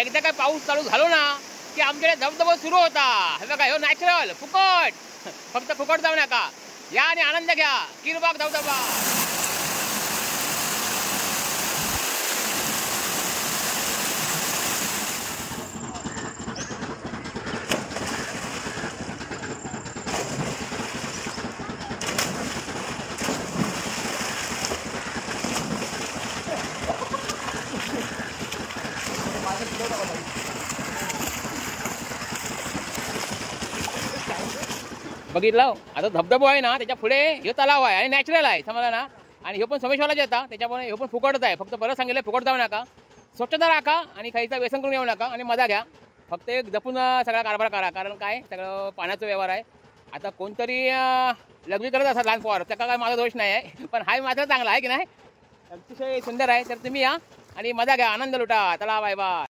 एकदा काय पाऊस चालू झालो ना की आमच्याकडे धबधबा सुरू होता. हे बघा, ह्यो नॅचरल फुकट. फक्त फुकट जाऊ नका, या आणि आनंद घ्या. किरबाग धबधबा. बघितलं, आता धबधबा आहे ना त्याच्या पुढे हे तलाव आहे आणि नॅचरल आहे, समजला ना. आणि हे पण समेश्वरला येतात, त्याच्यामुळे हे पण फुकटच आहे. फक्त परत सांगितलं, फुकट जाऊ नका, स्वच्छता राखा आणि काहीचा व्यसन करून येऊ नका आणि मजा घ्या. फक्त एक जपून सगळा कारभार करा, कारण काय सगळं पाण्याचा व्यवहार आहे. आता कोणतरी लग्न करत असतात लहान पोर, त्याचा काय माझा दोष नाही आहे, पण हाय मात्र चांगला आहे की नाही, अतिशय सुंदर आहे. तर तुम्ही या आणि मजा घ्या, आनंद लुटा. चला, बाय बाय.